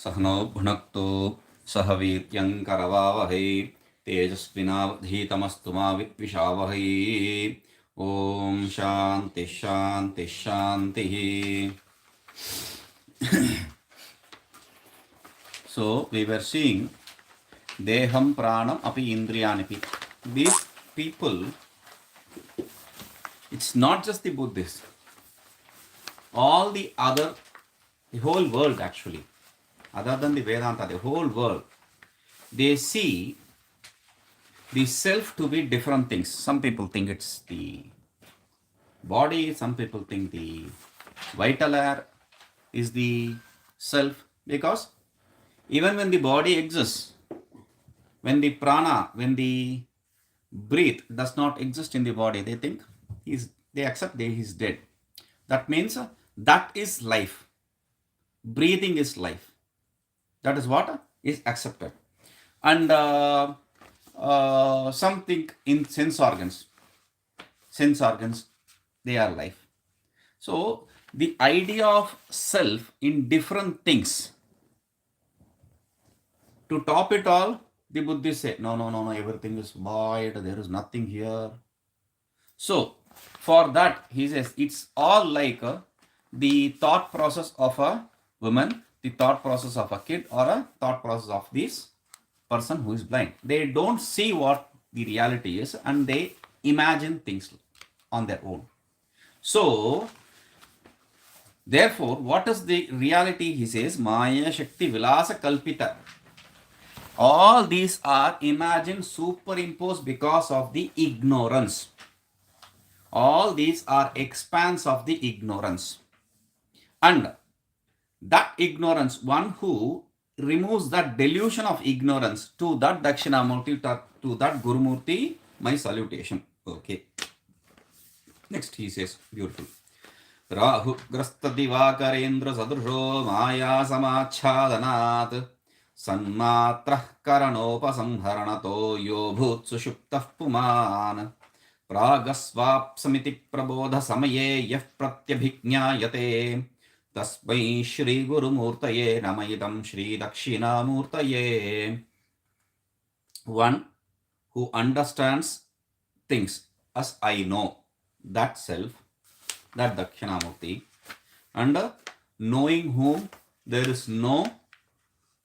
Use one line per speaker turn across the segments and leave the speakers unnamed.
सहनौ भुनक्तु सह वीर्यं करवावहै तेजस्विनावधीतमस्तु मा विद्विषावहै. ॐ शान्ति शान्ति शान्तिः. So we were seeing Deham Pranam Api Indriyanipi. These people, it's not just the Buddhists, all the other, the whole world actually, other than the Vedanta, the whole world, they see the self to be different things. Some people think it's the body, some people think the vital air is the self, because even when the body exists, when the prana, when the breath does not exist in the body, they think they accept that he's dead. That means that is life. Breathing is life. That is what is accepted. And something in sense organs, they are life. So the idea of self in different things, to top it all, the Buddhists say, no, everything is void, there is nothing here. So for that, he says, it's all like the thought process of a woman, the thought process of a kid, or a thought process of this person who is blind. They don't see what the reality is and they imagine things on their own. So therefore, what is the reality? He says, Maya Shakti Vilasa Kalpita. All these are imagined, superimposed because of the ignorance. All these are expanse of the ignorance. And that ignorance, one who removes that delusion of ignorance, to that Dakshinamurti, to that Gurumurti, my salutation. Okay. Next he says, beautiful. Rahu grasta divakarendra sadrusho maya samachhadanat sanmatrah karanopasamharanato yo bhutsu shuptah puman pragasvapsamiti prabodha samaye yah pratyabhijñāyate tasmai shri gurumurtaye namayidam shri dakshinamurtaye. One who understands things as I know, that self, that Dakshinamurti, and knowing whom there is no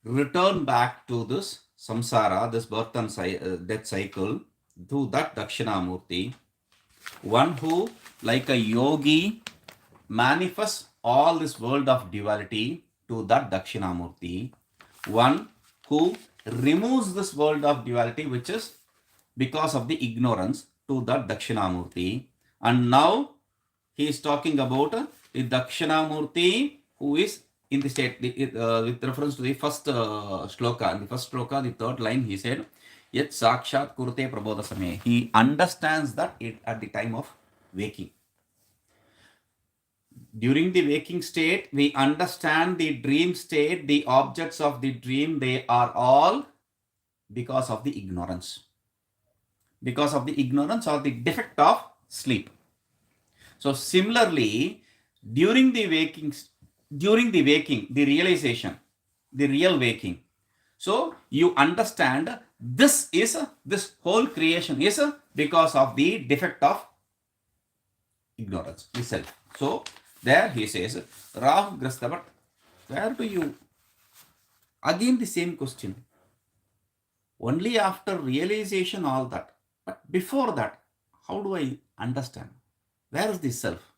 return back to this samsara, this birth and death cycle, to that Dakshinamurti. One who, like a yogi, manifests all this world of duality, to that Dakshinamurti. One who removes this world of duality, which is because of the ignorance, to that Dakshinamurti. And now he is talking about the Dakshinamurti who is in the state, with reference to the first shloka. In the first shloka, the third line, he said, Yet Sakshat Kurte Prabodha Same. He understands that at the time of waking. During the waking state, we understand the dream state, the objects of the dream, they are all because of the ignorance. Because of the ignorance or the defect of sleep. So similarly, during the waking, the realization, the real waking. So you understand this whole creation is because of the defect of ignorance, the self. So there he says, Rahu Grasta, but where do you? Again the same question. Only after realization, all that. But before that, how do I understand? Where is the self?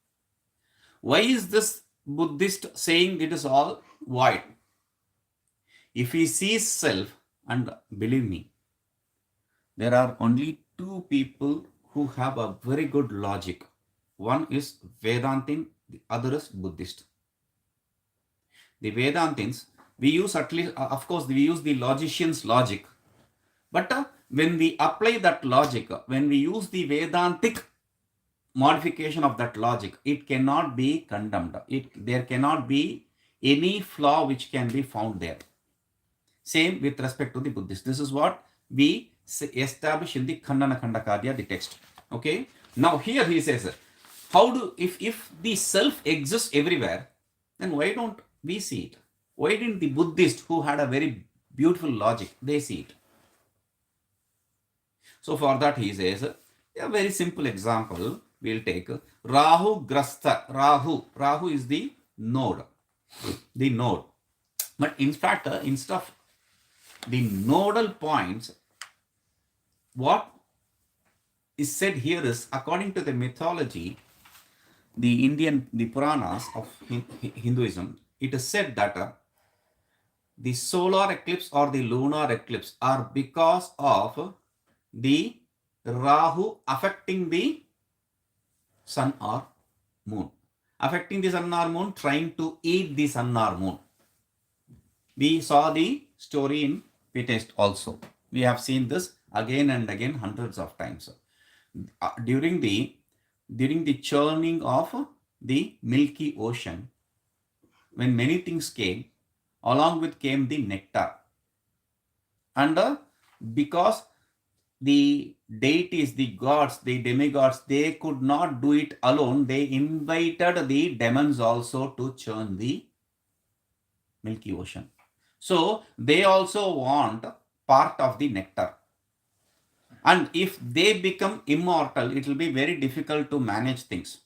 Why is this Buddhist saying it is all void? If he sees self, and believe me, there are only two people who have a very good logic. One is Vedantin, the other is Buddhist. The Vedantins, we use at least, of course, we use the logician's logic. But when we apply that logic, when we use the Vedantic modification of that logic, it cannot be condemned. There cannot be any flaw which can be found there. Same with respect to the Buddhist. This is what we establish in the Khandana Khandakadya, the text. Okay. Now here he says, how do, if the self exists everywhere, then why don't we see it? Why didn't the Buddhist, who had a very beautiful logic, they see it? So for that he says, a very simple example we'll take. Rahu Grasta. Rahu is the node. The node. But in fact, instead of the nodal points, what is said here is, according to the mythology, the Puranas of Hinduism, it is said that the solar eclipse or the lunar eclipse are because of the Rahu affecting the sun or moon. Affecting the sun or moon, trying to eat the sun or moon. We saw the story in Pitest also. We have seen this again and again hundreds of times. During the churning of the Milky Ocean, when many things came, along with came the nectar. And because the deities, the gods, the demigods, they could not do it alone, they invited the demons also to churn the Milky Ocean. So they also want part of the nectar. And if they become immortal, it will be very difficult to manage things.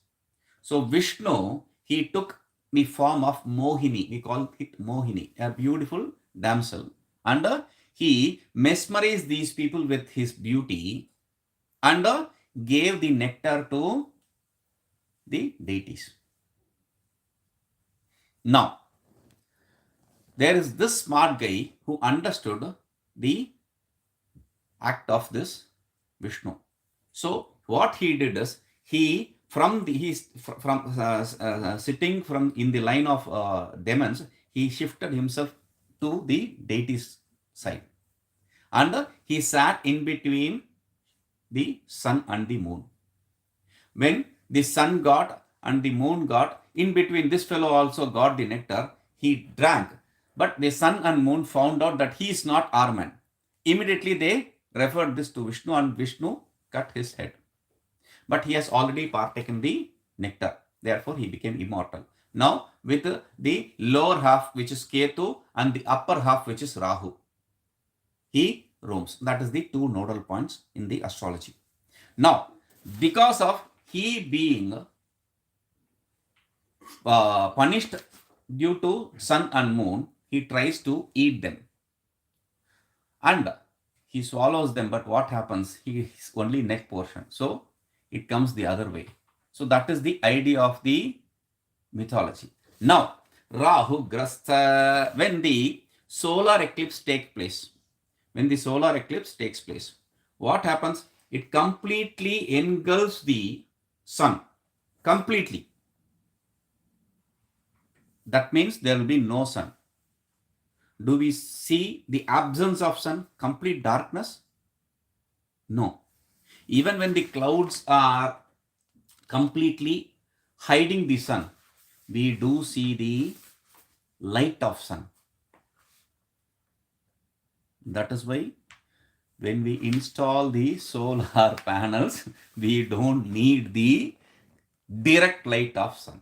So Vishnu, he took the form of Mohini. We call it Mohini, a beautiful damsel. And he mesmerized these people with his beauty and gave the nectar to the deities. Now, there is this smart guy who understood the act of this Vishnu. So what he did is, he from sitting from in the line of demons, he shifted himself to the deity's side, and he sat in between the sun and the moon. When the sun god and the moon god, in between, this fellow also got the nectar, he drank, but the sun and moon found out that he is not our man. Immediately they referred this to Vishnu, and Vishnu cut his head. But he has already partaken the nectar. Therefore, he became immortal. Now, with the lower half, which is Ketu, and the upper half, which is Rahu, he roams. That is the two nodal points in the astrology. Now, because of he being punished due to sun and moon, he tries to eat them. And he swallows them, but what happens? He is only neck portion. So it comes the other way. So that is the idea of the mythology. Now, Rahu Grasta, when the solar eclipse takes place, what happens? It completely engulfs the sun. Completely. That means there will be no sun. Do we see the absence of sun? Complete darkness? No. Even when the clouds are completely hiding the sun, we do see the light of sun. That is why when we install the solar panels, we don't need the direct light of sun.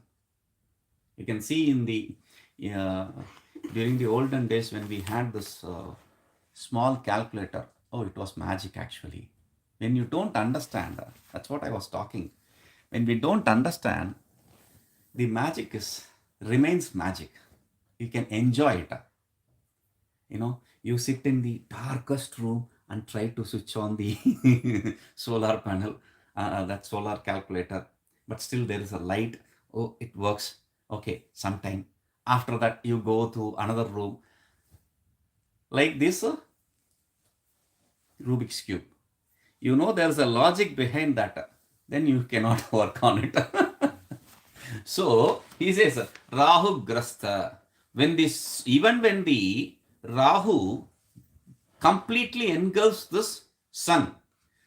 You can see in the during the olden days, when we had this small calculator, it was magic actually. When you don't understand, that's what I was talking. When we don't understand, the magic remains magic. You can enjoy it. You sit in the darkest room and try to switch on the solar panel, that solar calculator, but still there is a light. Oh, it works. Okay, sometime. After that, you go to another room. Like this Rubik's Cube. There's a logic behind that. Then you cannot work on it. So, he says, Rahu Grasta. Even when the Rahu completely engulfs this sun,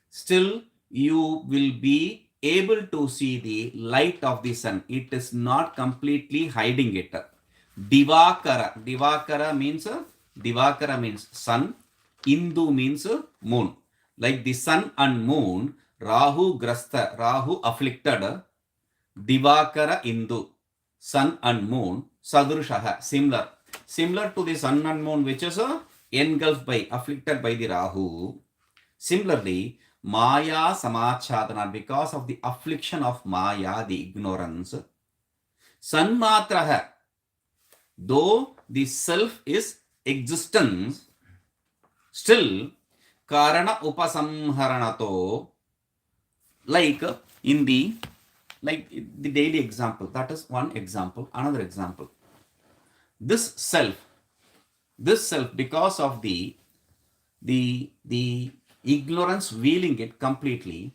still you will be able to see the light of the sun. It is not completely hiding it. Divakara. Divakara means sun. Indu means moon. Like the sun and moon, Rahu Grasta, Rahu afflicted, Divakara Indu, sun and moon, Sadrushaha, similar. similar to the sun and moon, which is engulfed by, afflicted by the Rahu. Similarly, Maya Samachadana, because of the affliction of Maya, the ignorance, Sanmatraha, though the self is existence, still Karana Upasamharanato, like in the daily example, that is one example. Another example, this self, because of the ignorance veiling it completely,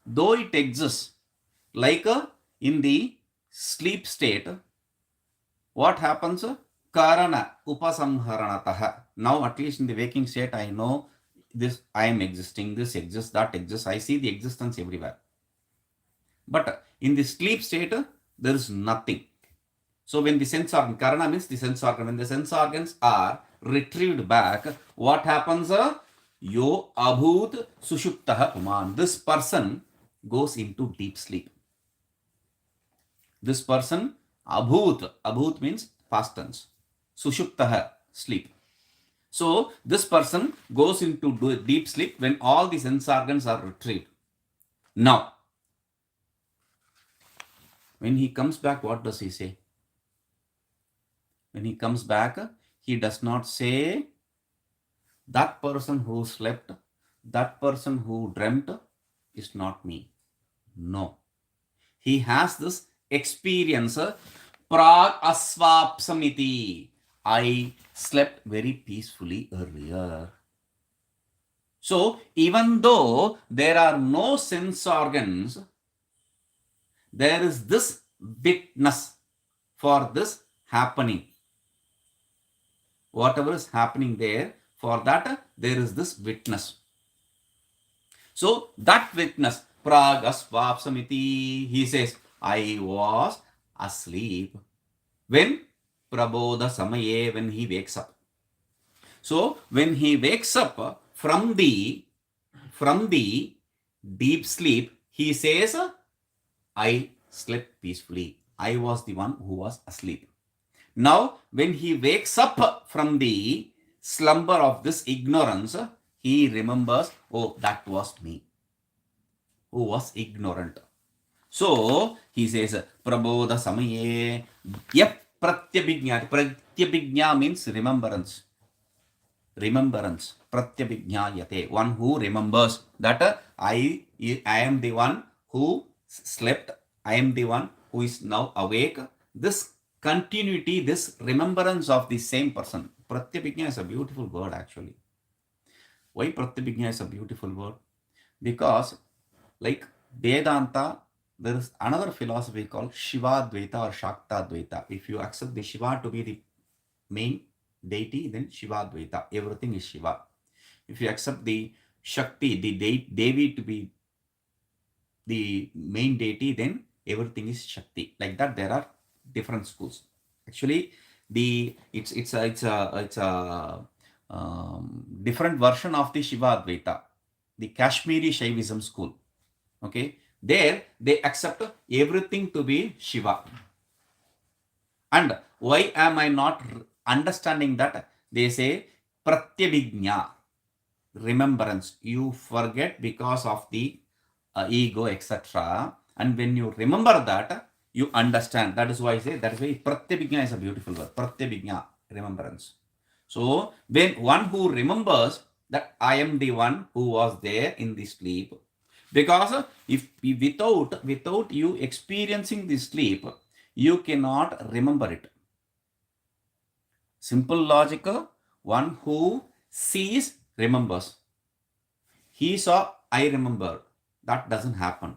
though it exists, like in the sleep state, what happens? Karana upasamharanataha. Now, at least in the waking state, I know this, I am existing, this exists, that exists, I see the existence everywhere. But in the sleep state, there is nothing. So when the sense organ, Karana means the sense organ, when the sense organs are retrieved back, what happens? Yo abhut sushuptaha uman. This person goes into deep sleep. This person, abhut means past tense. Sushuptaha, sleep. So this person goes into deep sleep when all the sense organs are retrieved. Now, when he comes back, what does he say? When he comes back, he does not say, that person who slept, that person who dreamt is not me. No. He has this experience, prag asvapsamiti. I slept very peacefully earlier. So, even though there are no sense organs, there is this witness for this happening. Whatever is happening there, for that there is this witness. So that witness, pragasvapsamiti, he says, I was asleep. When? Prabodha samaye, when he wakes up. So when he wakes up from the deep sleep, he says, I slept peacefully. I was the one who was asleep. Now, when he wakes up from the slumber of this ignorance, he remembers, oh, that was me, who was ignorant. So, he says, Prabodha samaye, yap pratyabhijna. Pratyabhijna means remembrance. Remembrance. Pratyabhijnayate. One who remembers that I am the one who slept. I am the one who is now awake. This continuity, this remembrance of the same person. Pratyabhijna is a beautiful word actually. Why Pratyabhijna is a beautiful word? Because like Vedanta, there is another philosophy called Shiva-dvaita or Shakta-dvaita. If you accept the Shiva to be the main deity, then Shiva-dvaita. Everything is Shiva. If you accept the Shakti, the Devi to be the main deity, then everything is Shakti. Like that, there are different schools. Actually, it's a different version of the Shiva Advaita, the Kashmiri Shaivism school. Okay, there they accept everything to be Shiva. And why am I not understanding that? They say Pratyabhijna, remembrance. You forget because of the ego, etc. And when you remember that, you understand. That is why I say, that is why Pratyabhijna is a beautiful word. Pratyabhijna, remembrance. So when one who remembers that I am the one who was there in the sleep, because if without you experiencing the sleep, you cannot remember it. Simple logic, one who sees remembers. He saw, I remember. That doesn't happen.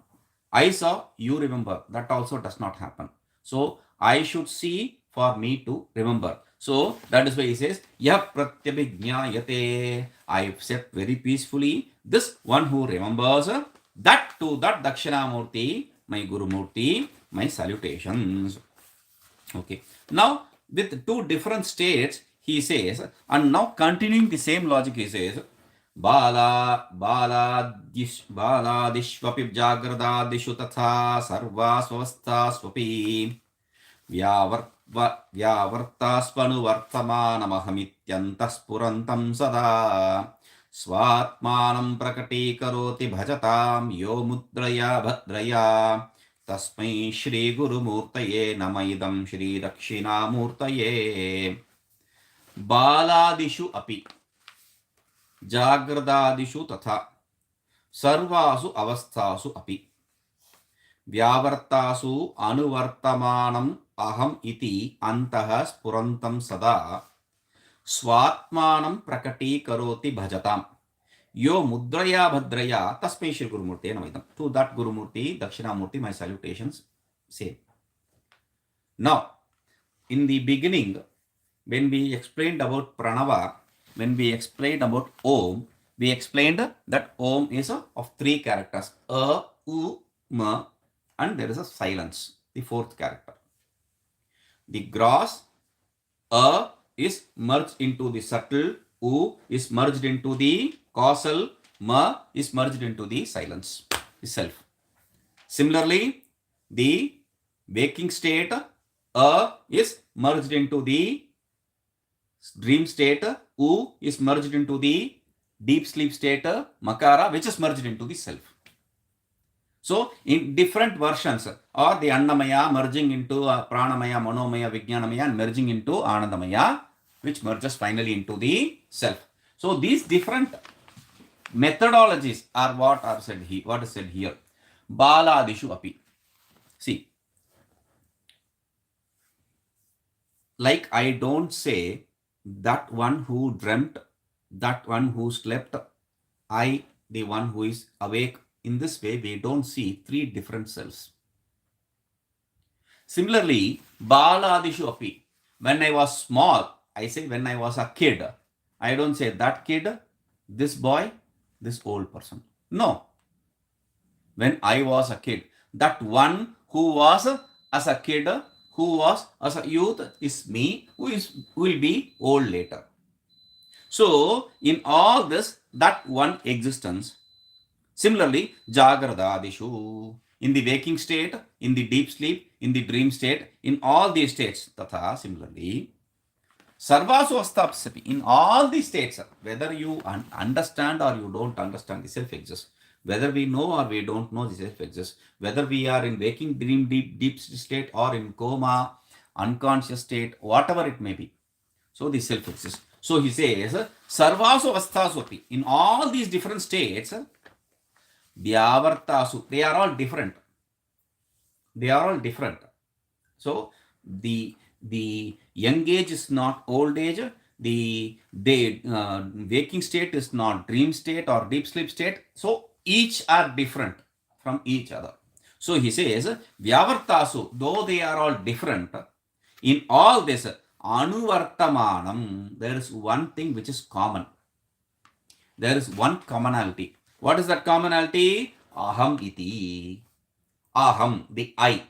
I saw, you remember. That also does not happen. So I should see for me to remember. So that is why he says, Yah pratyabhijnayate. I slept very peacefully. This one who remembers, that to that Dakshinamurti, my Guru Murti, my salutations. Okay. Now, with two different states, he says, and now continuing the same logic, he says, बालादिष्वपि जाग्रदादिषु तथा सर्वा स्ववस्था स्वपि व्यावर्तास्पनुवर्तमानमहमित्यन्तः स्फुरन्तं सदा स्वात्मानं प्रकटीकरोति भजतां यो मुद्रया भद्रया तस्मै श्रीगुरुमूर्तये नम इदं श्रीदक्षिणामूर्तये बालादिषु अपि जाग्रदादिषु तथा सर्वासु अवस्थासु अपि व्यावर्तासु अनुवर्तमानम् अहम् इति अन्तः स्फुरन्तं सदा स्वात्मानं प्रकटीकरोति भजतां यो मुद्रया भद्रया तस्मै श्री गुरुमूर्ते नमः. To that Gurumurti, Dakshinamurti, my salutations. Same. Now, in the beginning, when we explained about Pranava, when we explained about Om, we explained that Om is of three characters, A, U, Ma, and there is a silence, the fourth character. The gross A is merged into the subtle, U is merged into the causal, Ma is merged into the silence, the self. Similarly, the waking state, A is merged into the dream state, U is merged into the deep sleep state, Makara, which is merged into the self. So, in different versions, or the Annamaya merging into Pranamaya, Manomaya, Vijnanamaya, and merging into Anandamaya, which merges finally into the self. So, these different methodologies are what is said here. Baladishu api. See, like I don't say that one who dreamt, that one who slept, I, the one who is awake. In this way, we don't see three different selves. Similarly, Baladishu api. When I was small, I say when I was a kid. I don't say that kid, this boy, this old person. No. When I was a kid, that one who was as a kid, who was as a youth is me, who will be old later. So, in all this, that one existence. Similarly, Jagradadishu, in the waking state, in the deep sleep, in the dream state, in all these states, tatha, similarly, Sarvasu Astapsapi, in all these states, whether you understand or you don't understand, the self exists. Whether we know or we don't know, the self exists. Whether we are in waking, dream, deep state, or in coma, unconscious state, whatever it may be. So the self exists. So he says, Sarvasu Avasthasu api, in all these different states, Vyavartasu, they are all different. They are all different. So the young age is not old age. The waking state is not dream state or deep sleep state. So each are different from each other. So he says, Vyavartasu, though they are all different, in all this, Anuvartamanam, there is one thing which is common. There is one commonality. What is that commonality? Aham iti. Aham, the I.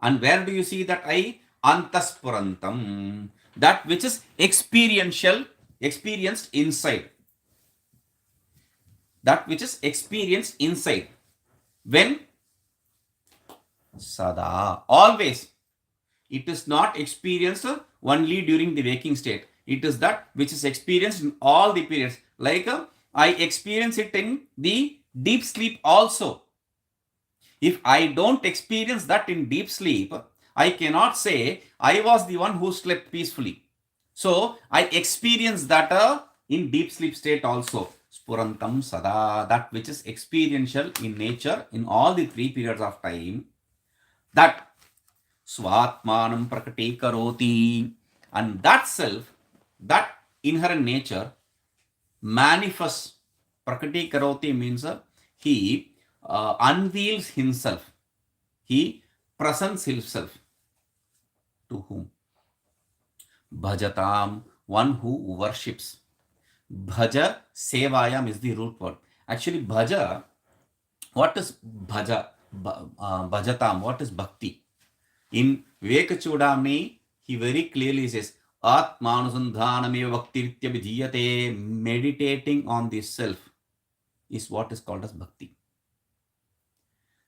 And where do you see that I? Antaspurantam. That which is experienced inside. That which is experienced inside. When? Sada. Always. It is not experienced only during the waking state. It is that which is experienced in all the periods. Like I experience it in the deep sleep also. If I don't experience that in deep sleep, I cannot say I was the one who slept peacefully. So I experience that in deep sleep state also. Spurantam sada, that which is experiential in nature in all the three periods of time. That Swatmanam prakati karoti, and that self, that inherent nature manifests. Prakati karoti means he unveils himself. He presents himself. To whom? Bhajatam, one who worships. Bhaja, sevayam is the root word. Actually, bhaja, what is bhaja? Bhajatam, what is bhakti? In Vivekachudamani, he very clearly says, Atmanusandhanameva bhaktiritya vidhiyate, meditating on the self is what is called as bhakti.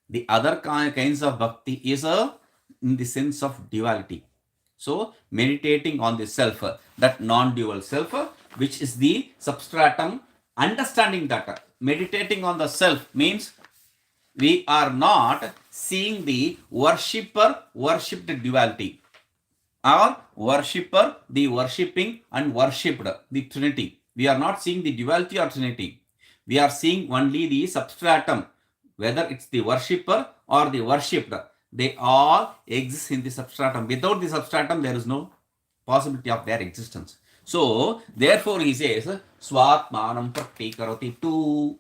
The other kinds of bhakti is in the sense of duality. So meditating on the self, that non-dual self, which is the substratum, understanding that meditating on the self means we are not seeing the worshipper worshipped duality, or worshipper the worshipping and worshipped the trinity. We are not seeing the duality or trinity. We are seeing only the substratum, whether it's the worshipper or the worshipped. They all exist in the substratum. Without the substratum, there is no possibility of their existence. So, therefore, he says, Swatmanam Praktikaroti, to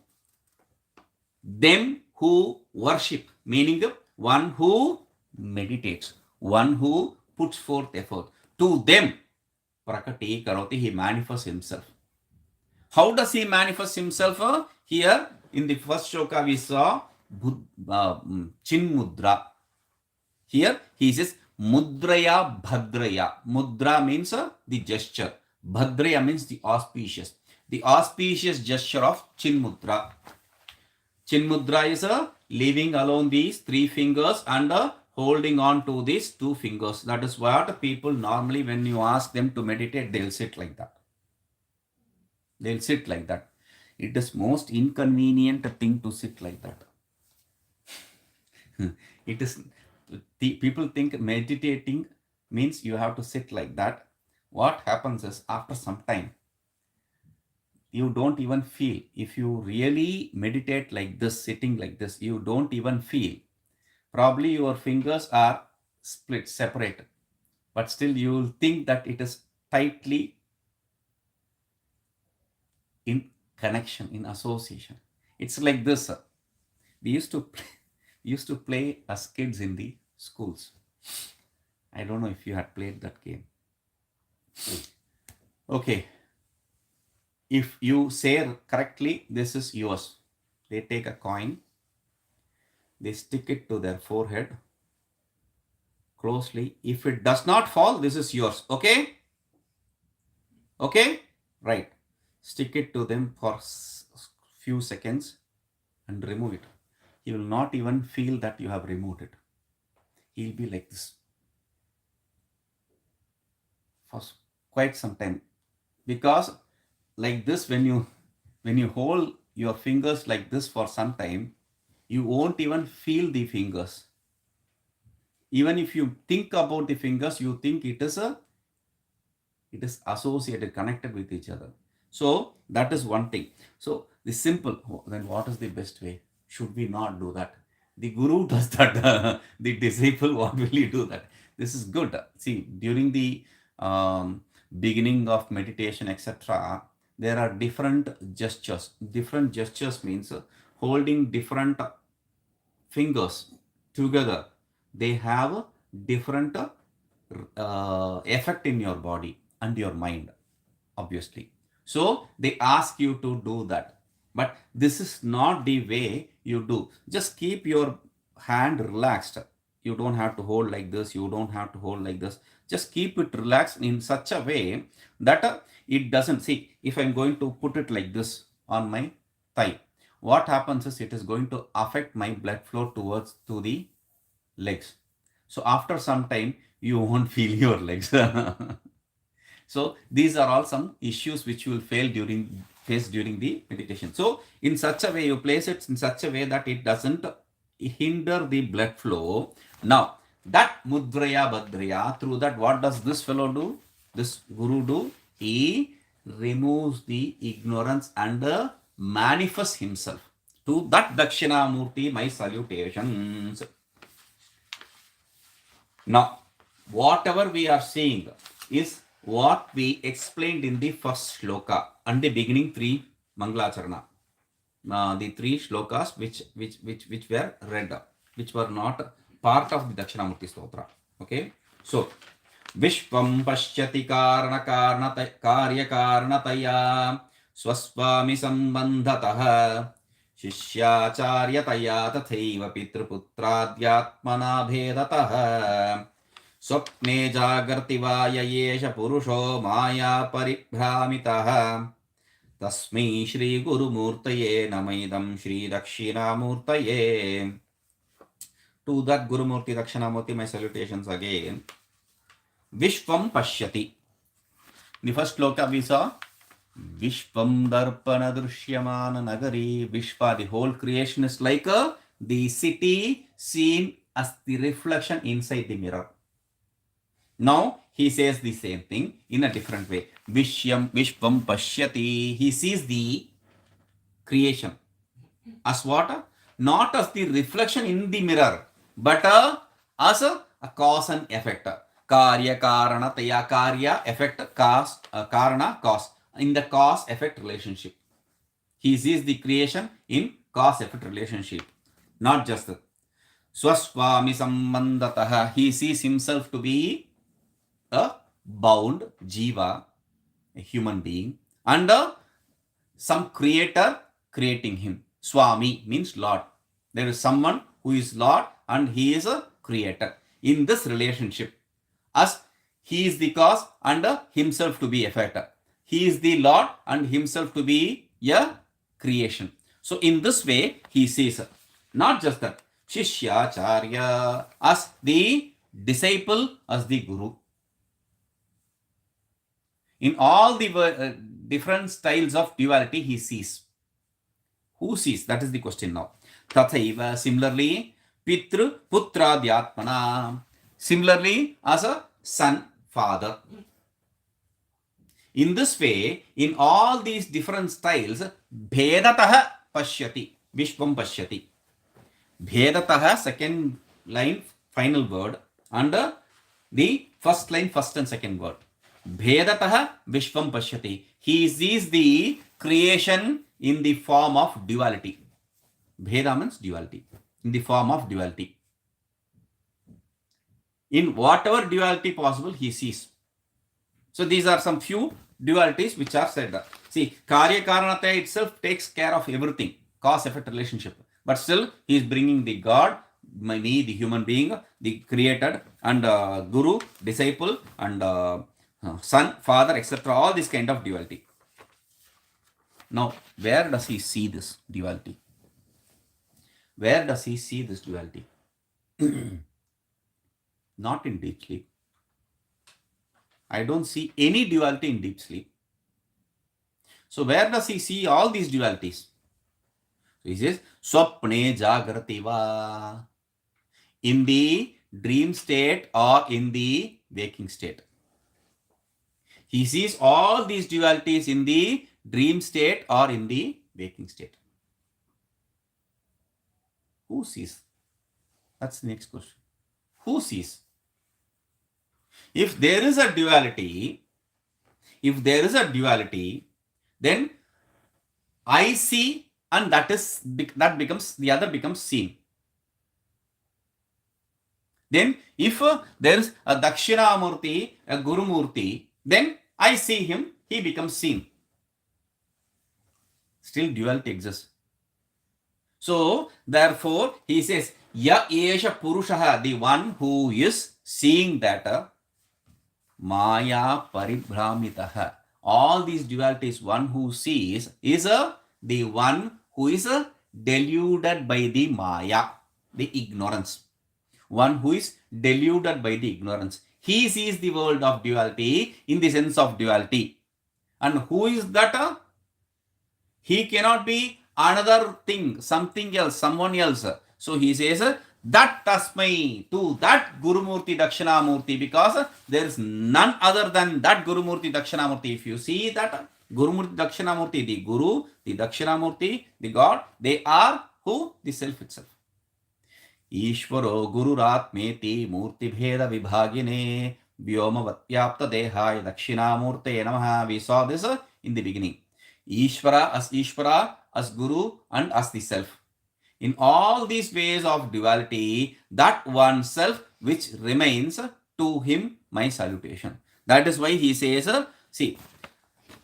them who worship, meaning one who meditates, one who puts forth effort. To them, Prakati Karoti, he manifests himself. How does he manifest himself? Here in the first shloka we saw Chinmudra. Here he says Mudraya Bhadraya. Mudra means the gesture. Bhadraya means the auspicious. The auspicious gesture of Chinmudra. Chinmudra is leaving alone these three fingers and holding on to these two fingers. That is what people normally, when you ask them to meditate, they'll sit like that. They'll sit like that. It is most inconvenient thing to sit like that. It is, people think meditating means you have to sit like that. What happens is, after some time, you don't even feel. If you really meditate like this, sitting like this, you don't even feel. Probably your fingers are split, separated, but still you will think that it is tightly in connection, in association. It's like this. We used to play as kids in the schools. I don't know if you had played that game. Okay. If you say correctly, this is yours. They take a coin, they stick it to their forehead closely. If it does not fall, this is yours. Okay? Okay? Right. Stick it to them for few seconds and remove it. He will not even feel that you have removed it. He'll be like this for quite some time. Because like this, when you hold your fingers like this for some time, you won't even feel the fingers. Even if you think about the fingers, you think it is associated, connected with each other. So that is one thing. So the simple, then what is the best way? Should we not do that? The guru does that. The disciple, what will he do that? This is good. See, during the beginning of meditation, etc., there are different gestures. Different gestures means holding different fingers together. They have different effect in your body and your mind, obviously. So they ask you to do that. But this is not the way you do. Just keep your hand relaxed. You don't have to hold like this. You don't have to hold like this. Just keep it relaxed in such a way that it doesn't. See, if I'm going to put it like this on my thigh, what happens is it is going to affect my blood flow to the legs. So after some time, you won't feel your legs. So these are all some issues which you will face during the meditation. So in such a way, you place it in such a way that it doesn't hinder the blood flow. Now, that mudraya bhadraya, through that, what does this fellow do? This guru do? He removes the ignorance and manifests himself. To that Dakshinamurti, my salutations. Now, whatever we are seeing is what we explained in the first shloka and the beginning three Mangalacharana. The three shlokas which were read, which were not part of the Dakshinamurti Stotra. Okay, so Vishvam Pashyati Karana Karya Karanataya Swaswami Sambandhatah Shishyacharya Tathaiva Pitruputradhyatmana Bhedatah Swapne Jagarti Vayayesha Purusho Maya Paribhramitah Tasmai Shri Guru Murtaye Namaidam Shri Dakshinamurtaye. To that Gurumurti, Dakshinamurti, my salutations again. Vishvam Pashyati. The first sloka we saw, Vishvam Darpana Drishyamana Nagari. Vishva, the whole creation is like the city seen as the reflection inside the mirror. Now he says the same thing in a different way. Vishvam Pashyati. He sees the creation as what? Not as the reflection in the mirror, but as a cause and effect. Karya, Karana, Taya, Karya, effect, cause, Karana, cause. In the cause-effect relationship. He sees the creation in cause-effect relationship. Not just that. Swaswami Sambandataha. He sees himself to be a bound jiva, a human being, and some creator creating him. Swami means Lord. There is someone who is Lord and he is a creator. In this relationship, as he is the cause and himself to be effect. He is the Lord and himself to be a creation. So in this way, he sees not just that. Shishyacharya as the disciple, as the guru. In all the different styles of duality, he sees. Who sees? That is the question now. Tathaiva, similarly, Pitru Putradhyatmana. Similarly, as a son, father. In this way, in all these different styles, Bhedataha Pashyati. Vishvam Pashyati. Bhedataha, second line, final word. And the first line, first and second word. Bhedataha Vishvam Pashyati. He sees the creation in the form of duality. Bheda means duality. In the form of duality. In whatever duality possible, he sees. So these are some few dualities which are said. See, Karya Karanataya itself takes care of everything. Cause-effect relationship. But still, he is bringing the God, me, the human being, the created, and Guru, disciple, and son, father, etc. All this kind of duality. Now, where does he see this duality? Where does he see this duality? Not in deep sleep. I don't see any duality in deep sleep. So where does he see all these dualities? So he says, Swapne Jagrativa. In the dream state or in the waking state. He sees all these dualities in the dream state or in the waking state. Who sees? That's the next question. Who sees? If there is a duality, then I see, and that becomes, the other becomes seen. Then if there is a Dakshinamurti, a Gurumurti, then I see him, he becomes seen. Still duality exists. So therefore he says, Ya Esha Purushaha, the one who is seeing that Maya Paribhramitaha. All these dualities, one who sees is the one who is deluded by the Maya, the ignorance. One who is deluded by the ignorance. He sees the world of duality in the sense of duality. And who is that? He cannot be another thing, something else, someone else. So he says, that Tasmai, to that Gurumurti Dakshinamurti, because there is none other than that Gurumurti Dakshinamurti. If you see that Gurumurti Dakshinamurti, the Guru, the Dakshinamurti, the God, they are who? The self itself. Ishvaro Gururatmeti Murti Bheda Vibhagine Vyoma Vatyapta Dehaya Dakshinamurte Namaha. We saw this in the beginning. Ishvara as Guru, and as the self. In all these ways of duality, that one self which remains, to him my salutation. That is why he says, see,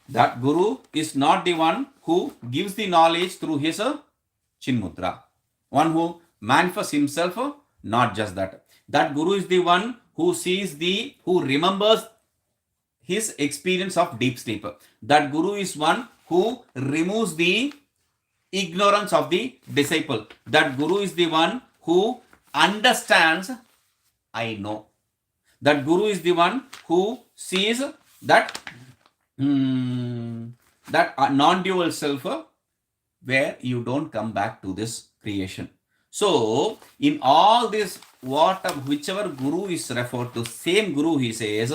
that Guru is not the one who gives the knowledge through his Chinmudra. One who manifests himself, not just that. That Guru is the one who sees who remembers his experience of deep sleep. That Guru is one who removes the ignorance of the disciple. That Guru is the one who understands, I know. That Guru is the one who sees that that non-dual self where you don't come back to this creation. So in all this, whichever Guru is referred to, same Guru he says,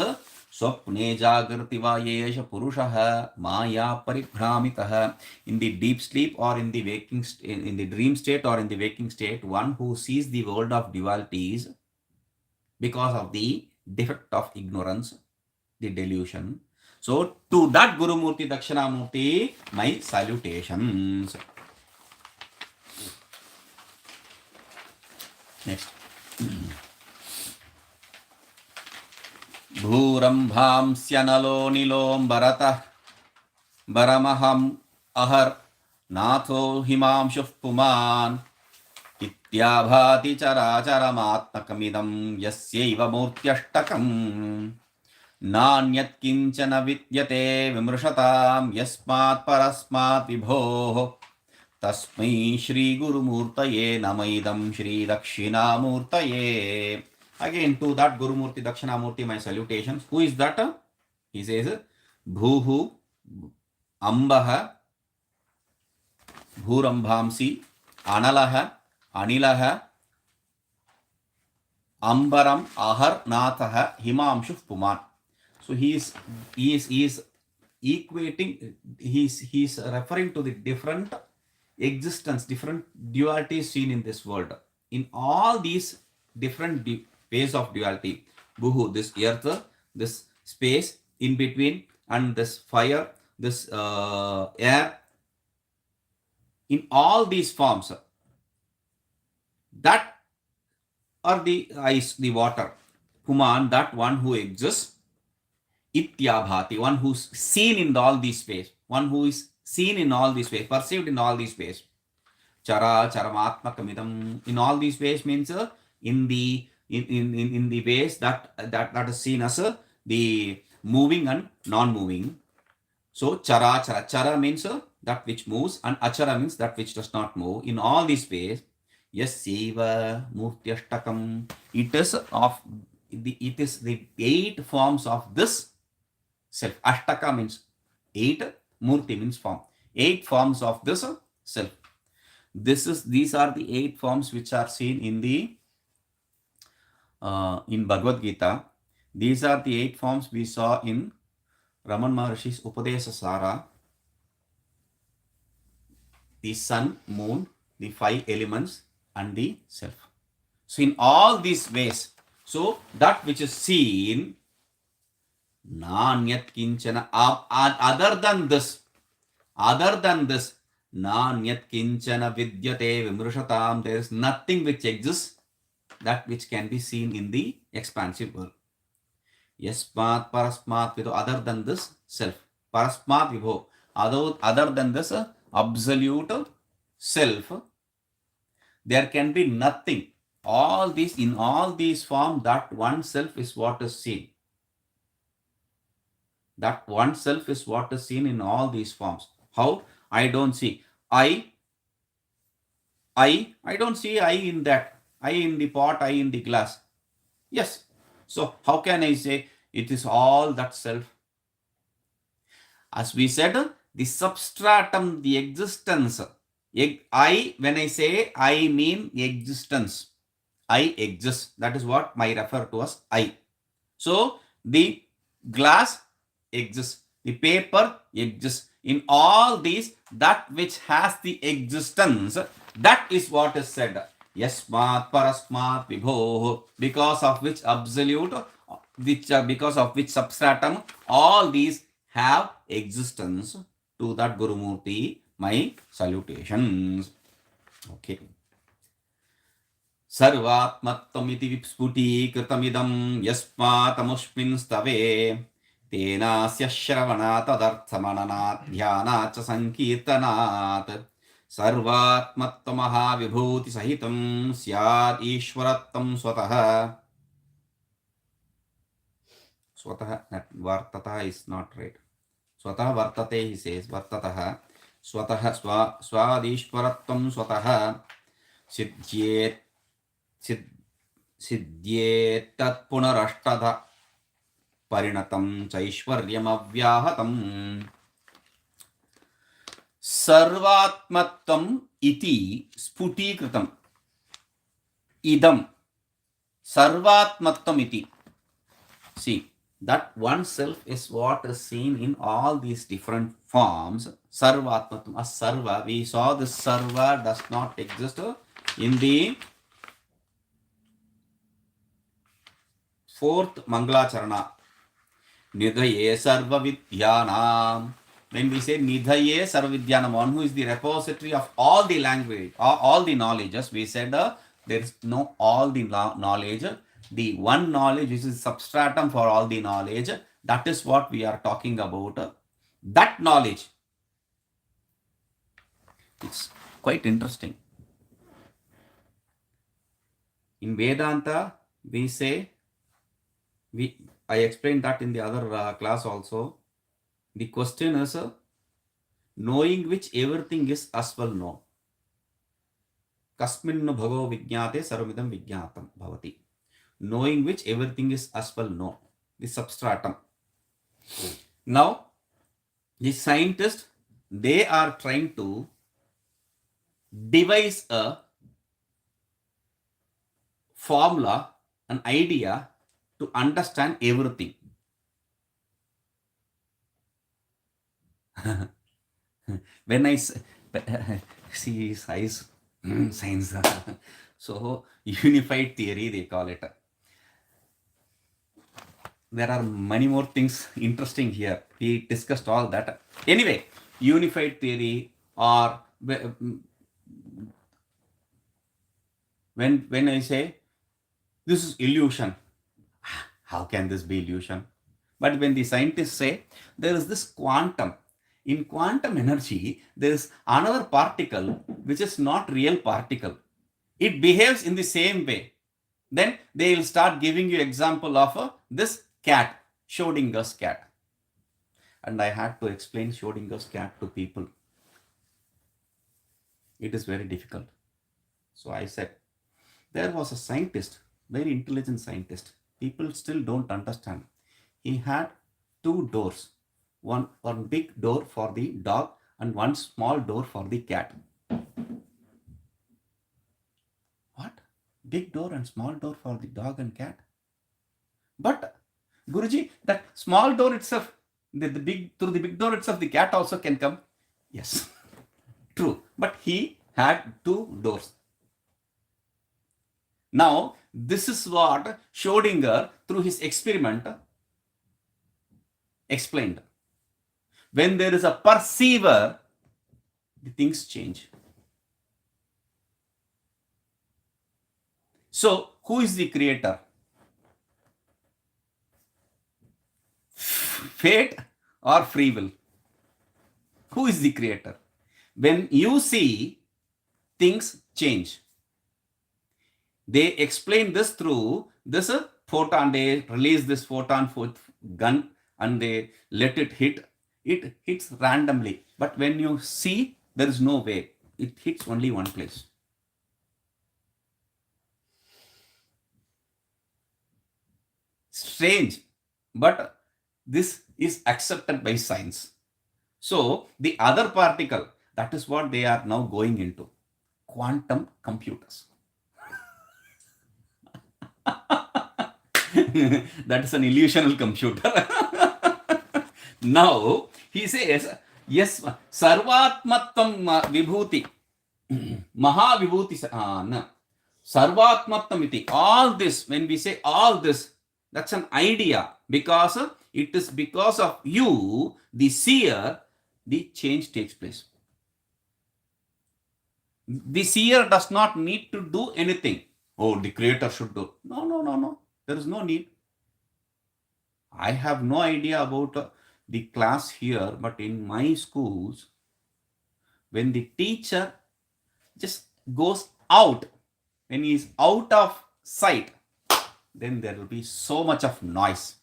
Swapne Jagrati Vayesha Purushaha Maya Paribhramitah. In the deep sleep or in the waking, in the dream state or in the waking state, one who sees the world of dualities because of the defect of ignorance, the delusion. So to that Guru Murti Dakshinamurti, my salutations. Next. Bhurambhamsyanalo nilombaratah baramaham ahar natho himamshuh puman ityabhati characharamatmakamidam yasyaiva murtyashtakam nanyat kinchana vidyate vimrshatam yasmat parasmat vibhoh tasmai Shri Guru Murtaye Namaidam Shri Dakshinamurtaye. Again, to that Guru Murti Dakshinamurti, my salutations. Who is that? He says, Bhuhu Ambaha Bhurambhamsi Analaha Anilaha Ambaram Ahar Nathaha Himamshuh Puman. So he is equating, he is referring to the different existence, different dualities seen in this world. In all these different ways of duality, Bhuhu, this earth, this space in between, and this fire, this air, in all these forms, that are the ice, the water, Puman, that one who exists, Ityabhati, one who's seen in all these space, one who is seen in all these ways, perceived in all these ways. Chara charamatmakamidam. In all these ways means in the ways that is seen as the moving and non-moving. So chara chara. Chara means that which moves, and achara means that which does not move. In all these ways, yasyaiva murtyashtakam. It is the 8 forms of this self. Ashtaka means 8. Murti means form. 8 forms of this self. These are the 8 forms which are seen in the in Bhagavad Gita. These are the 8 forms we saw in Raman Maharishi's Upadesa Sara. The sun, moon, the 5 elements, and the self. So in all these ways, so that which is seen, Nanyat kinchana, other than this, Nanyat kinchana vidyate vimrushatam, there is nothing which exists, that which can be seen in the expansive world. Yasmat parasmat vidho, other than this self. Parasmat vibho, other than this absolute self, there can be nothing. All these, in all these forms, that one self is what is seen. That one self is what is seen in all these forms. How? I don't see. I don't see I in that. I in the pot, I in the glass. Yes. So how can I say it is all that self? As we said, the substratum, the existence. I, when I say I mean existence. I exist. That is what I refer to as I. So the glass exists. The paper exists. In all these, that which has the existence, that is what is said. Yasmat parasmat vibho, because of which absolute, because of which substratum, all these have existence. To that Guru Murti, my salutations. Okay. Sarvatmattamiti vipsputi kritamidam yasmatamushmin stave tenasya shravanat adarthamananat dhyanat cha sankirtanat sarvatmattamaha vibhuti sahitam syad ishwarattam swataha. Swataha, that vartata is not right. Swataha vartate, he says, vartataha. Swataha swadishwarattam swataha siddhyet सिद्ध्येत् तत्पुनरष्टधा परिणतं चैश्वर्यमव्याहतम् सर्वात्मत्वम् इति स्फुटीकृतम् idam sarvatmattam iti. See, that oneself is what is seen in all these different forms. Sarvatmattam, a sarva, we saw this sarva does not exist in the fourth Mangalacharana. Nidhaye sarva vidyanam. When we say Nidhaye sarva vidyanam, one who is the repository of all the language, all the knowledges, we said there is no all the knowledge. The one knowledge which is substratum for all the knowledge, that is what we are talking about. That knowledge. It's quite interesting. In Vedanta, we say, I explained that in the other class also. The question is, knowing which everything is as well known. Kasminnu bhavo vijñāte sarvamidam vijñātam bhavati. Knowing which everything is as well known. The substratum. Now, the scientists, they are trying to devise a formula, an idea to understand everything. When I see his eyes, science. So, unified theory, they call it. There are many more things interesting here. We discussed all that. Anyway, unified theory, or when I say this is illusion, how can this be illusion? But when the scientists say there is this quantum, in quantum energy, there is another particle which is not real particle. It behaves in the same way. Then they will start giving you example of this cat, Schrodinger's cat. And I had to explain Schrodinger's cat to people. It is very difficult. So I said, there was a scientist, very intelligent scientist. People still don't understand. He had two doors. One big door for the dog and one small door for the cat. What? Big door and small door for the dog and cat? But Guruji, that small door itself, through the big door itself, the cat also can come. Yes, true. But he had two doors. Now, this is what Schrodinger, through his experiment, explained. When there is a perceiver, the things change. So, who is the creator? Fate or free will? Who is the creator? When you see, things change. They explain this through this photon. They release this photon gun and they let it hit. It hits randomly. But when you see, there is no way. It hits only one place. Strange. But this is accepted by science. So, the other particle, that is what they are now going into. Quantum computers. That is an illusional computer. Now, he says, yes, sarvatmattam vibhuti, maha vibhuti, no. Sarvatmattam iti. All this, when we say all this, that's an idea, because it is because of you, the seer, the change takes place. The seer does not need to do anything. Oh, the creator should do. No. There is no need. I have no idea about the class here, but in my schools, when the teacher just goes out, when he is out of sight, then there will be so much of noise.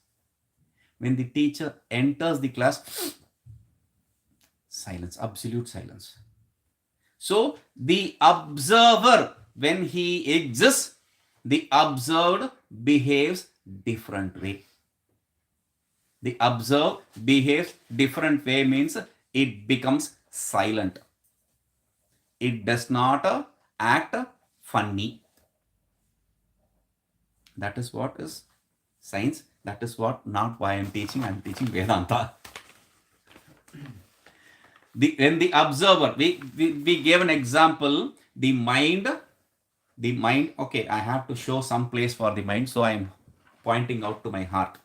When the teacher enters the class, silence, absolute silence. So the observer, when he exists, the observed behaves different way. The observed behaves different way means it becomes silent. It does not act funny. That is what is science. That is what not why I'm teaching. I'm teaching Vedanta. When the observer, we gave an example, the mind, okay, I have to show some place for the mind, so I'm pointing out to my heart.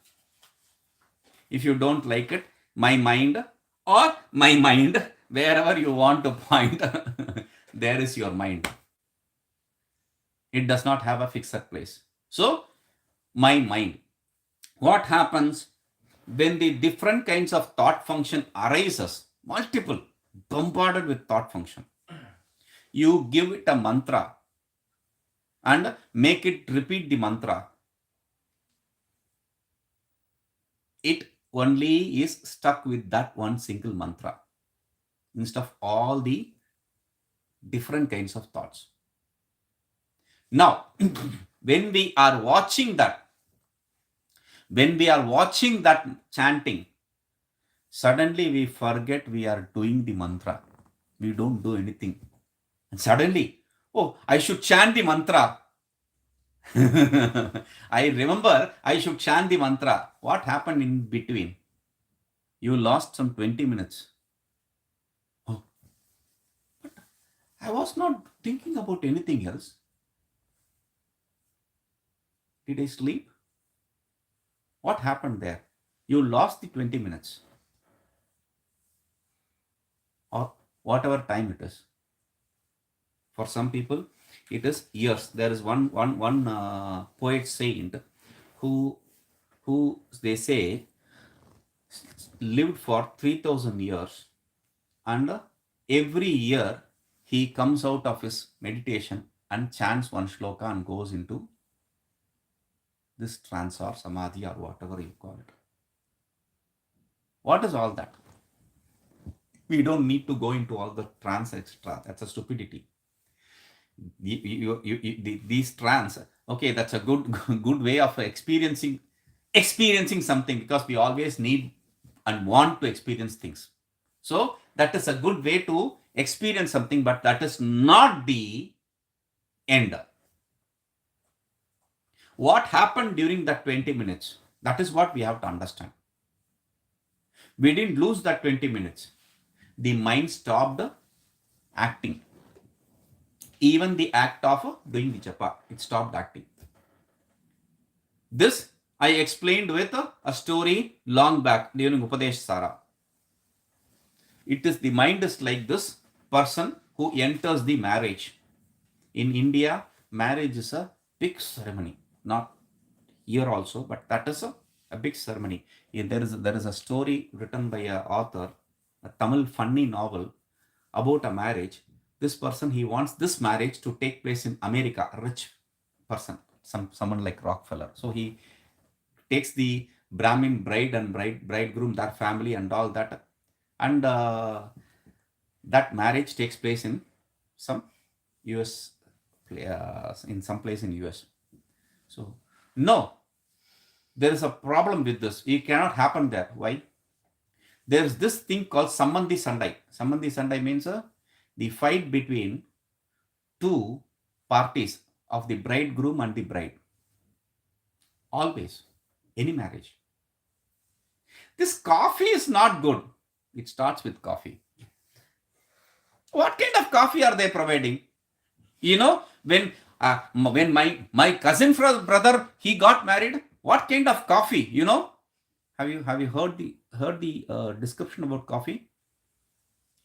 If you don't like it, my mind or my mind, wherever you want to point, there is your mind. It does not have a fixed place. So, my mind. What happens when the different kinds of thought function arises? Multiple, bombarded with thought function. You give it a mantra and make it repeat the mantra. It only is stuck with that one single mantra instead of all the different kinds of thoughts. Now, when we are watching that chanting, suddenly we forget we are doing the mantra. We don't do anything. And suddenly, oh, I should chant the mantra. I remember I should chant the mantra. What happened in between? You lost some 20 minutes. Oh, but I was not thinking about anything else. Did I sleep? What happened there? You lost the 20 minutes or whatever time it is. For some people, it is years. There is one poet saint who they say lived for 3,000 years, and every year he comes out of his meditation and chants one shloka and goes into this trance or samadhi or whatever you call it. What is all that? We don't need to go into all the trance, etc. That's a stupidity. These trance, okay, that's a good way of experiencing something, because we always need and want to experience things. So that is a good way to experience something, but that is not the end. What happened during that 20 minutes? That is what we have to understand. We didn't lose that 20 minutes. The mind stopped acting. Even the act of doing the japa, it stopped acting. This I explained with a story long back during Upadesh Sara. It is the mind is like this person who enters the marriage. In India, marriage is a big ceremony. Not here also, but that is a big ceremony. There is a story written by an author, a Tamil funny novel about a marriage. This person, he wants this marriage to take place in America, a rich person, someone like Rockefeller. So he takes the Brahmin bride and bridegroom, their family and all that, and that marriage takes place in some US, in some place in US. So no, there is a problem with this. It cannot happen there. Why? There is this thing called Sambandhi Sandai. Sambandhi Sandai means the fight between two parties of the bridegroom and the bride. Always, any marriage. This coffee is not good. It starts with coffee. What kind of coffee are they providing? You know, when my cousin brother, he got married, what kind of coffee? You know, have you heard the description about coffee?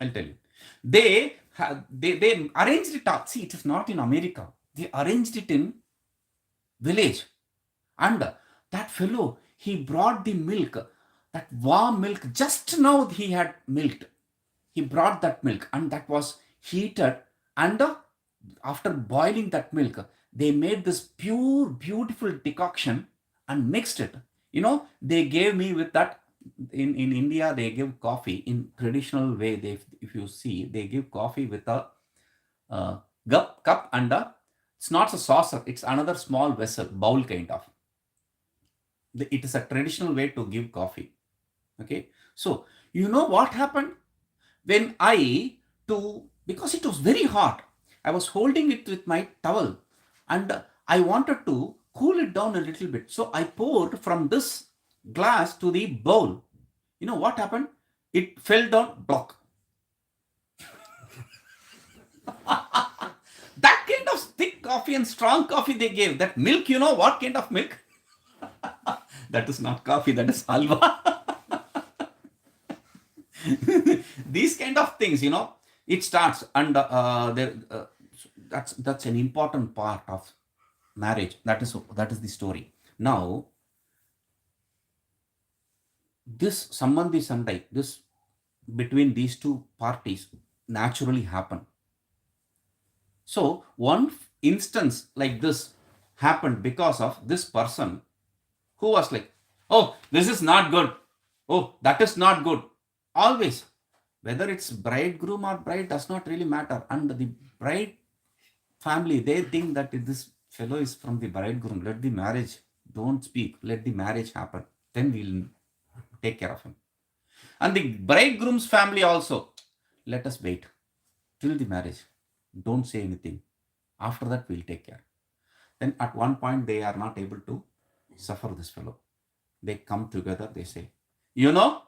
I'll tell you. They arranged it up. See, it is not in America. They arranged it in village, and that fellow, he brought the milk, that warm milk. Just now he had milked. He brought that milk, and that was heated, and after boiling that milk, they made this pure, beautiful decoction and mixed it. You know, they gave me with that. In India, they give coffee in traditional way. If you see, they give coffee with a cup and a It's not a saucer, it's another small vessel, bowl kind of. It is a traditional way to give coffee. Okay. So, you know what happened? When because it was very hot, I was holding it with my towel and I wanted to cool it down a little bit. So I poured from this glass to the bowl. You know what happened? It fell down, block. That kind of thick coffee and strong coffee they gave. That milk, you know what kind of milk? That is not coffee, that is halwa. These kind of things, it starts, and that's an important part of marriage. That is the story. Now, this sambandhi sandai, this between these two parties naturally happen. So one instance like this happened because of this person who was like, oh, this is not good. Oh, that is not good. Always, whether it's bridegroom or bride does not really matter. And the bride family, they think that this fellow is from the bridegroom. Let the marriage, don't speak. Let the marriage happen. Then we'll take care of him. And the bridegroom's family also, let us wait till the marriage. Don't say anything. After that, we'll take care. Then at one point, they are not able to suffer this fellow. They come together, they say, your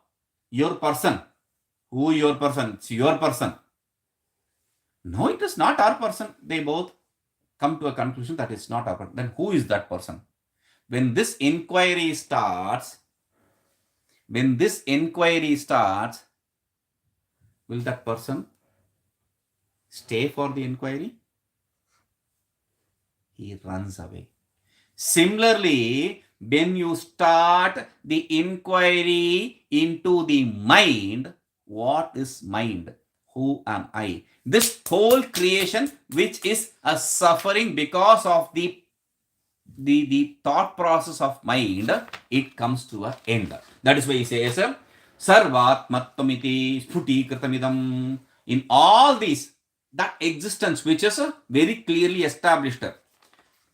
person. Who your person? It's your person. No, it is not our person. They both come to a conclusion that it's not our person. Then who is that person? When this inquiry starts, will that person stay for the inquiry? He runs away. Similarly, when you start the inquiry into the mind, what is mind? Who am I? This whole creation, which is a suffering because of the thought process of mind, it comes to an end. That is why he says, Sarvatmattamiti Sputikritamidam. In all these, that existence which is very clearly established,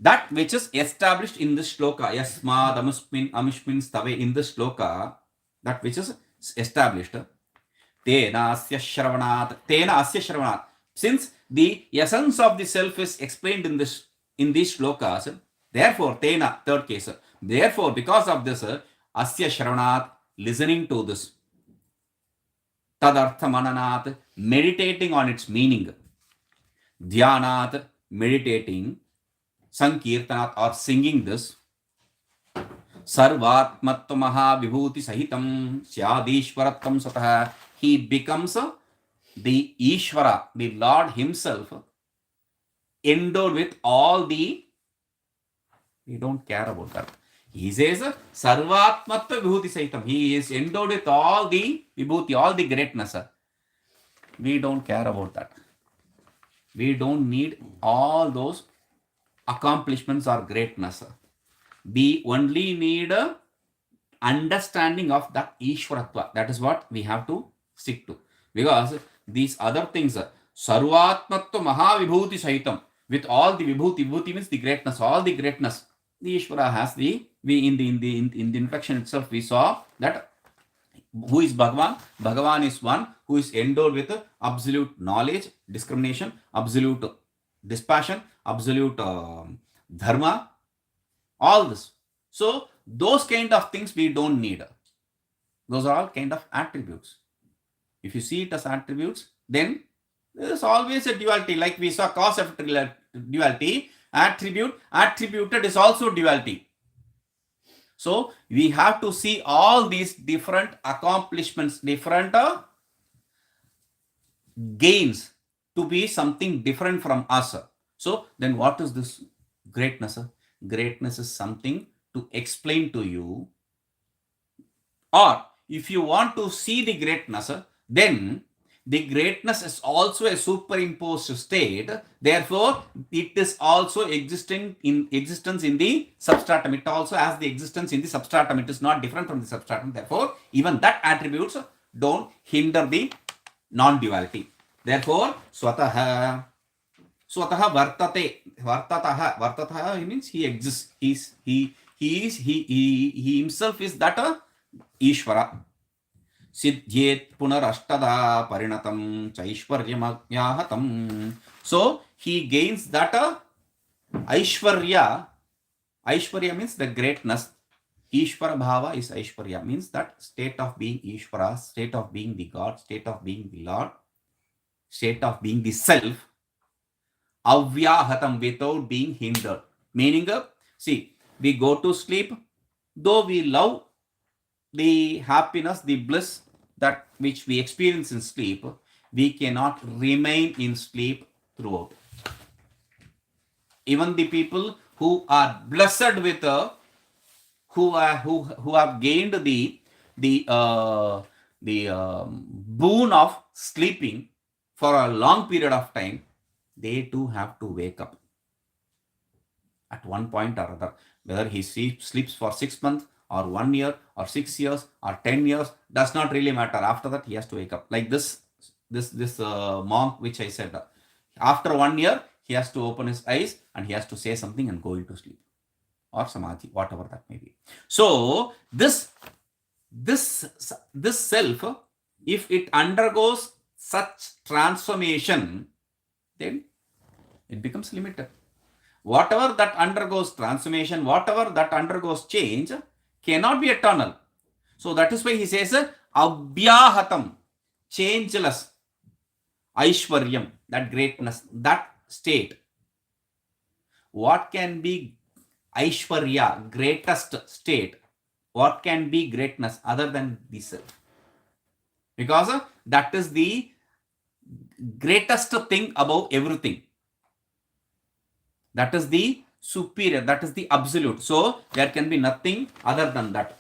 that which is established in this shloka, Yasmad Amishmin Stave, in this shloka, that which is established, Tena Asya Shravanat. Since the essence of the self is explained in these shlokas, therefore, Tena, third case, therefore, because of this, Asya Shravanat, listening to this, Tadartha Mananat, meditating on its meaning, Dhyanat, meditating, Sankirtanat, or singing this, Sarvatmatva Maha Vibhuti Sahitam Syadishwarattam Satah, he becomes the Ishvara, the Lord himself, endowed with all the, we don't care about that. He says, Sarvatmatva Vibhuti Sahitam, he is endowed with all the Vibhuti, all the greatness. We don't care about that. We don't need all those accomplishments or greatness. We only need understanding of that Ishwaratva. That is what we have to stick to. Because these other things, Sarvatmatva Mahavibhuti Sahitam, with all the Vibhuti, Vibhuti means the greatness, all the greatness. The Ishvara has in the introduction itself, we saw that who is Bhagavan? Bhagavan is one who is endowed with absolute knowledge, discrimination, absolute dispassion, absolute dharma, all this. So those kind of things we don't need. Those are all kind of attributes. If you see it as attributes, then there is always a duality. Like we saw cause-effect duality, attributed is also duality. So we have to see all these different accomplishments, different gains to be something different from us. So then what is this greatness? Greatness is something to explain to you. Or if you want to see the greatness, then the greatness is also a superimposed state. Therefore, it is also existence in the substratum. It also has the existence in the substratum. It is not different from the substratum. Therefore, even that attributes don't hinder the non-duality. Therefore, Swataha. Swataha vartate. Vartataha means he exists. He himself is that Ishvara. Siddhyet punarashtada parinatam chaishwaryamagyahatam. So he gains that Aishwarya. Aishwarya means the greatness. Ishvara Bhava is Aishwarya, means that state of being Ishvara, state of being the God, state of being the Lord, state of being the self, Avyahatam, without being hindered. Meaning, see, we go to sleep, though we love the happiness, the bliss that which we experience in sleep, we cannot remain in sleep throughout. Even the people who are blessed with who have gained the boon of sleeping for a long period of time, they too have to wake up at one point or other. Whether he sleeps for 6 months or 1 year or 6 years or 10 years does not really matter. After that, he has to wake up. Like this monk which I said. After 1 year, he has to open his eyes and he has to say something and go into sleep or samadhi, whatever that may be. So this self, if it undergoes such transformation, then it becomes limited. Whatever that undergoes transformation, whatever that undergoes change, cannot be eternal. So that is why he says abhyahatam, changeless, aishwaryam, that greatness, that state. What can be Aishwarya, greatest state? What can be greatness other than the self? Because that is the greatest thing above everything. That is the superior, that is the absolute. So there can be nothing other than that.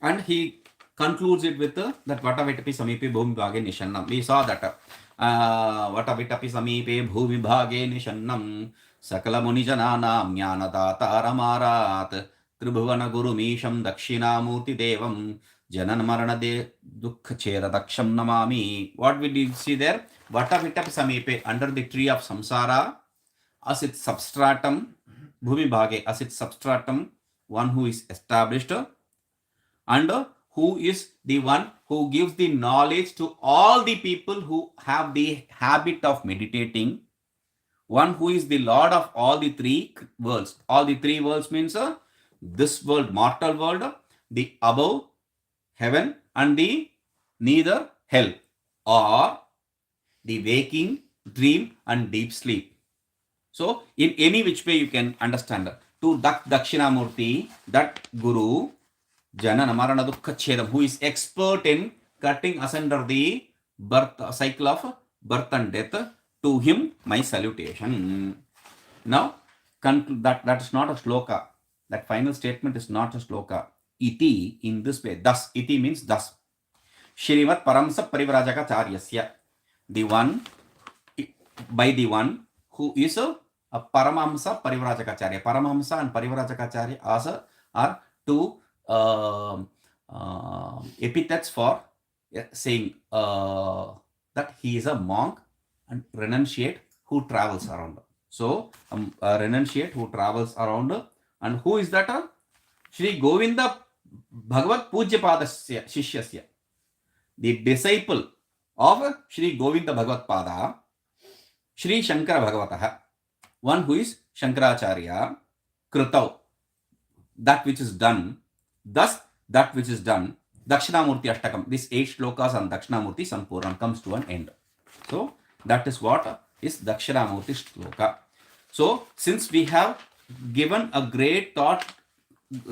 And he concludes it with that Vatavitapi Samipe Bhumi Bhage Nishannam. We saw that Vatavitapi Samipe Bhumi Bhage Nishannam Sakala Munijananam Jnanadataramarat Tribhuvana Gurumisham Dakshinamurti Devam Janan Marana De Dukha Chera Daksham Namami. What we did see there? Vatavitapi Samipe, under the tree of samsara, as its substratum, Bhumi Bhage, as its substratum, one who is established, and who is the one who gives the knowledge to all the people who have the habit of meditating, one who is the Lord of all the three worlds. All the three worlds means this world, mortal world, the above, heaven, and the neither hell, or the waking, dream, and deep sleep. So, in any which way you can understand. To Dakshinamurti, that Guru, Janana Marana Dukkha Chedam, who is expert in cutting asunder the birth cycle of birth and death, to him my salutation. Now, that is not a shloka. That final statement is not a shloka. Iti, in this way, thus. Iti means thus. Shrimat Paramsa Parivrajaka Charyasya. The one, by the one who is a Paramahamsa Parivrajakacharya. Paramahamsa and Parivrajakacharya are two epithets for saying that he is a monk and renunciate who travels around. So, a renunciate who travels around. And who is that? Shri Govinda Bhagavat Pujyapadasya Shishyasya. The disciple of Shri Govinda Bhagavat Pada, Shri Shankara Bhagavataha, one who is Shankaracharya, Krutau, that which is done, thus that which is done, Dakshinamurti Ashtakam, these 8 shlokas on Dakshinamurti Sampurnam comes to an end. So, that is what is Dakshinamurti shloka. So, since we have given a great thought,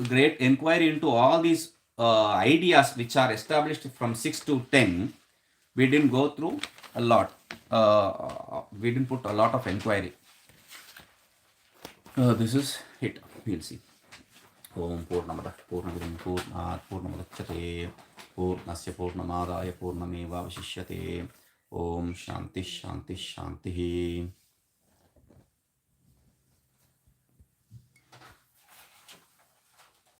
great inquiry into all these ideas which are established from 6 to 10, we didn't go through a lot. We didn't put a lot of inquiry. This is it. We'll see. Om Purnamada Purnamidam Purnat Purnamadachyate Purnasya Purnamadaya Purnameva Vashishyate. Om Shanti Shanti Shanti.